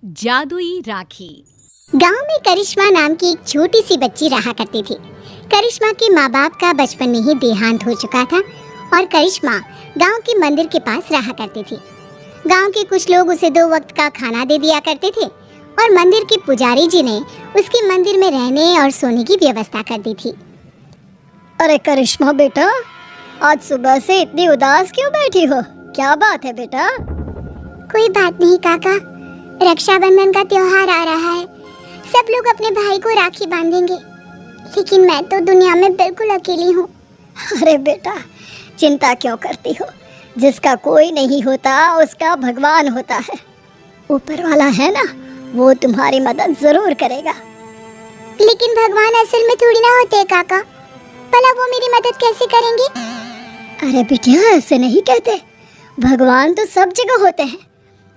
जादुई राखी। गांव में करिश्मा नाम की एक छोटी सी बच्ची रहा करती थी। करिश्मा के माँ बाप का बचपन में ही देहांत हो चुका था और करिश्मा गांव के मंदिर के पास रहा करती थी। गांव के कुछ लोग उसे 2 वक्त का खाना दे दिया करते थे और मंदिर के पुजारी जी ने उसके मंदिर में रहने और सोने की व्यवस्था कर दी थी। अरे करिश्मा बेटा, आज सुबह से इतनी उदास क्यों बैठी हो? क्या बात है बेटा? कोई बात नहीं काका, रक्षाबंधन का त्योहार आ रहा है। सब लोग अपने भाई को राखी बांधेंगे, लेकिन मैं तो दुनिया में बिल्कुल अकेली हूँ। अरे बेटा, चिंता क्यों करती हो? जिसका कोई नहीं होता उसका भगवान होता है। ऊपर वाला है ना, वो तुम्हारी मदद जरूर करेगा। लेकिन भगवान असल में थोड़ी ना होते काका, भला वो मेरी मदद कैसे करेंगे? अरे बिटिया, ऐसे नहीं कहते। भगवान तो सब जगह होते हैं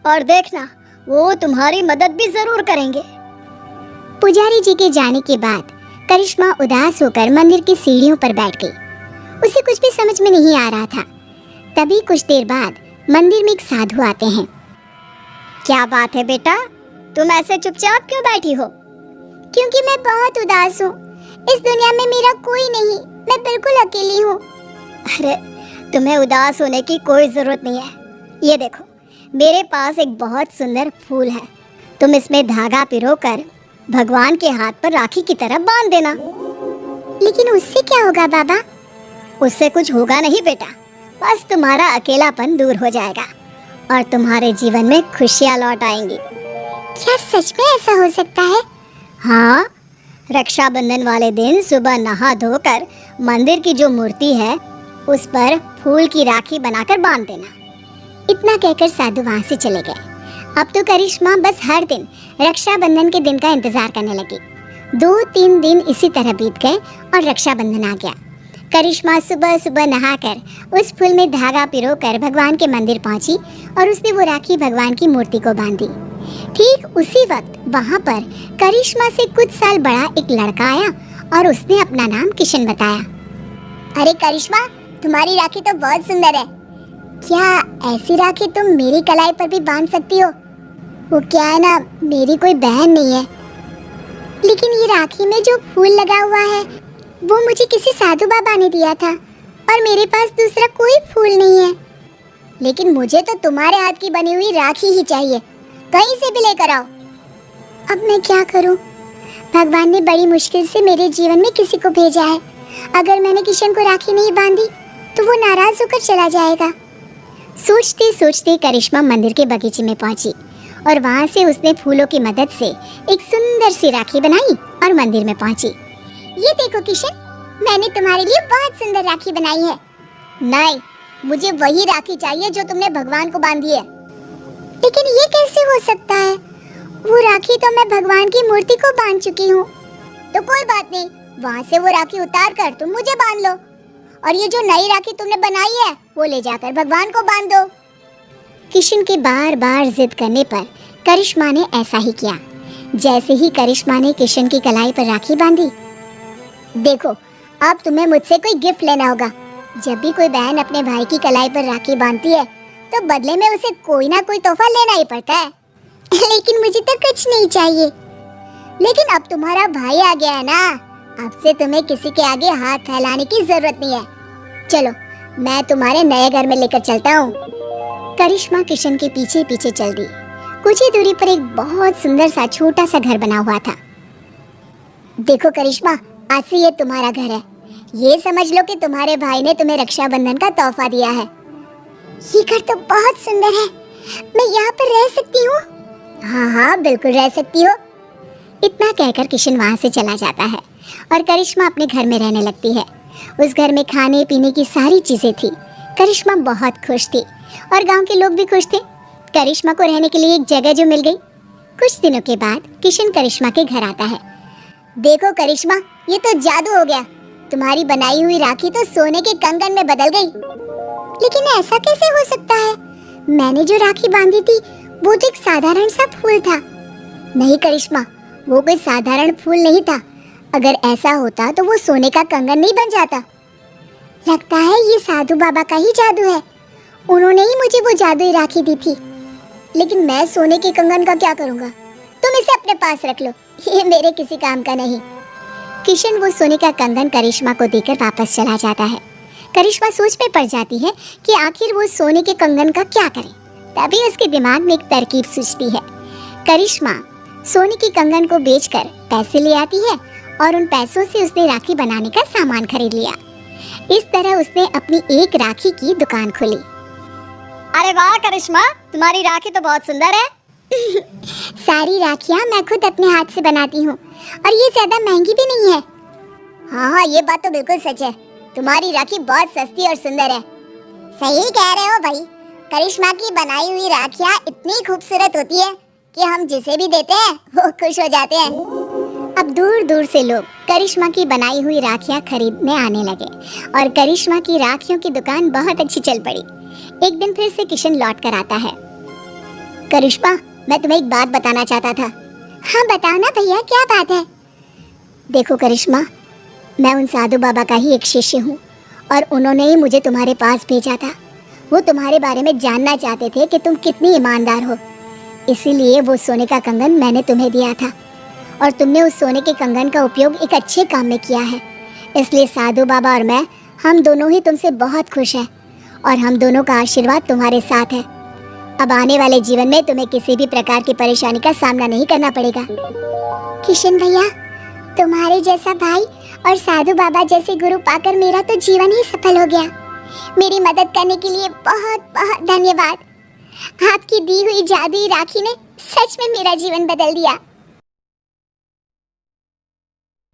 और देखना, वो तुम्हारी मदद भी जरूर करेंगे। पुजारी जी के जाने के बाद करिश्मा उदास होकर मंदिर की सीढ़ियों पर बैठ गई। उसे कुछ भी समझ में नहीं आ रहा था। तभी कुछ देर बाद मंदिर में एक साधु आते हैं। क्या बात है बेटा, तुम ऐसे चुपचाप क्यों बैठी हो? क्योंकि मैं बहुत उदास हूँ। इस दुनिया में मेरा कोई नहीं, मैं बिल्कुल अकेली हूँ। अरे तुम्हें उदास होने की कोई जरूरत नहीं है। ये देखो, मेरे पास एक बहुत सुंदर फूल है। तुम इसमें धागा पिरोकर भगवान के हाथ पर राखी की तरह बांध देना। लेकिन उससे क्या होगा बाबा? उससे कुछ होगा नहीं बेटा, बस तुम्हारा अकेलापन दूर हो जाएगा और तुम्हारे जीवन में खुशियाँ लौट आएंगी। क्या सच में ऐसा हो सकता है? हाँ, रक्षाबंधन वाले दिन सुबह नहा धोकर मंदिर की जो मूर्ति है उस पर फूल की राखी बनाकर बांध देना। इतना कहकर साधु वहाँ से चले गए। अब तो करिश्मा बस हर दिन रक्षाबंधन के दिन का इंतजार करने लगी। 2-3 दिन इसी तरह बीत गए और रक्षाबंधन आ गया। करिश्मा सुबह सुबह नहाकर उस फूल में धागा पिरोकर भगवान के मंदिर पहुंची और उसने वो राखी भगवान की मूर्ति को बांधी। ठीक उसी वक्त वहाँ पर करिश्मा से कुछ साल बड़ा एक लड़का आया और उसने अपना नाम किशन बताया। अरे करिश्मा, तुम्हारी राखी तो बहुत सुंदर है। क्या ऐसी राखी तुम मेरी कलाई पर भी बांध सकती हो? वो क्या है ना, मेरी कोई बहन नहीं है। लेकिन ये राखी में जो फूल लगा हुआ है वो मुझे किसी साधु बाबा ने दिया था और मेरे पास दूसरा कोई फूल नहीं है। लेकिन मुझे तो तुम्हारे हाथ की बनी हुई राखी ही चाहिए, कहीं से भी लेकर आओ। अब मैं क्या करूं? भगवान ने बड़ी मुश्किल से मेरे जीवन में किसी को भेजा है। अगर मैंने किशन को राखी नहीं बांधी तो वो नाराज होकर चला जाएगा। सोचते सोचते करिश्मा मंदिर के बगीचे में पहुंची और वहां से उसने फूलों की मदद से एक सुंदर सी राखी बनाई और मंदिर में पहुंची। ये देखो किशन, मैंने तुम्हारे लिए बहुत सुंदर राखी बनाई है। नहीं, मुझे वही राखी चाहिए जो तुमने भगवान को बांधी है। लेकिन ये कैसे हो सकता है? वो राखी तो मैं भगवान की मूर्ति को बांध चुकी हूँ। तो कोई बात नहीं, वहाँ से वो राखी उतार कर तुम मुझे बांध लो और ये जो नई राखी तुमने बनाई है वो ले जाकर भगवान को बांध दो। किशन के बार बार जिद करने पर करिश्मा ने ऐसा ही किया। जैसे ही करिश्मा ने किशन की कलाई पर राखी बांधी, देखो, अब तुम्हें मुझसे कोई गिफ्ट लेना होगा। जब भी कोई बहन अपने भाई की कलाई पर राखी बांधती है तो बदले में उसे कोई ना कोई तोहफा लेना ही पड़ता है। लेकिन मुझे तो कुछ नहीं चाहिए। लेकिन अब तुम्हारा भाई आ गया है ना, अब से तुम्हें किसी के आगे हाथ फैलाने की जरूरत नहीं है। चलो, मैं तुम्हारे नए घर में लेकर चलता हूँ। करिश्मा किशन के पीछे पीछे चल दी। कुछ ही दूरी पर एक बहुत सुंदर सा छोटा सा घर बना हुआ था। देखो करिश्मा, आज से ये तुम्हारा घर है। ये समझ लो कि तुम्हारे भाई ने तुम्हें रक्षाबंधन का तोहफा दिया है। ये घर तो बहुत सुंदर है, मैं यहाँ पर रह सकती हूँ? हाँ हाँ, बिल्कुल रह सकती हो। इतना कहकर किशन वहाँ से चला जाता है और करिश्मा अपने घर में रहने लगती है। उस घर में खाने पीने की सारी चीजें थी। करिश्मा बहुत खुश थी और गांव के लोग भी खुश थे। करिश्मा को रहने के लिए एक जगह जो मिल गई। कुछ दिनों के बाद किशन करिश्मा के घर आता है। देखो करिश्मा, ये तो जादू हो गया। तुम्हारी बनाई हुई राखी तो सोने के कंगन में बदल गई। लेकिन ऐसा कैसे हो सकता है? मैंने जो राखी बांधी थी वो तो एक साधारण सा फूल था। नहीं करिश्मा, वो कोई साधारण फूल नहीं था। अगर ऐसा होता तो वो सोने का कंगन नहीं बन जाता। लगता है ये साधु बाबा का ही जादू है। उन्होंने ही मुझे वो जादुई राखी दी थी। लेकिन मैं सोने के कंगन का क्या करूँगा? तुम इसे अपने पास रख लो, ये मेरे किसी काम का नहीं। किशन वो सोने का कंगन करिश्मा को देकर वापस चला जाता है। करिश्मा सोच में पड़ जाती है कि आखिर वो सोने के कंगन का क्या करे। तभी उसके दिमाग में एक तरकीब सूझती है। करिश्मा सोने की कंगन को बेचकर पैसे ले आती है और उन पैसों से उसने राखी बनाने का सामान खरीद लिया। इस तरह उसने अपनी एक राखी की दुकान खोली। अरे वाह करिश्मा, तुम्हारी राखी तो बहुत सुंदर है। सारी राखियां मैं खुद अपने हाथ से बनाती हूँ और ये ज्यादा महंगी भी नहीं है। हाँ, ये बात तो बिल्कुल सच है। तुम्हारी राखी बहुत सस्ती और सुंदर है। सही कह रहे हो भाई। करिश्मा की बनाई हुई राखियां इतनी खूबसूरत होती है कि हम जिसे भी देते हैं वो खुश हो जाते हैं। अब दूर दूर से लोग करिश्मा की बनाई हुई राखियां खरीदने आने लगे और करिश्मा की राखियों की दुकान बहुत अच्छी चल पड़ी। एक दिन फिर से किशन लौट कर आता है। करिश्मा, मैं तुम्हें एक बात बताना चाहता था। हाँ बताओ ना भैया, क्या बात है? देखो करिश्मा, मैं उन साधु बाबा का ही एक शिष्य हूँ और उन्होंने ही मुझे तुम्हारे पास भेजा था। वो तुम्हारे बारे में जानना चाहते थे कि तुम कितनी ईमानदार हो। इसीलिए वो सोने का कंगन मैंने तुम्हें दिया था और तुमने उस सोने के कंगन का उपयोग एक अच्छे काम में किया है। इसलिए साधु बाबा और मैं, हम दोनों ही तुमसे बहुत खुश हैं और हम दोनों का आशीर्वाद तुम्हारे साथ है। अब आने वाले जीवन में तुम्हें किसी भी प्रकार की परेशानी का सामना नहीं करना पड़ेगा। किशन भैया, तुम्हारे जैसा भाई और साधु बाबा जैसे गुरु पाकर मेरा तो जीवन ही सफल हो गया। मेरी मदद करने के लिए बहुत बहुत धन्यवाद। आपकी दी हुई जादुई राखी ने सच में मेरा जीवन बदल दिया।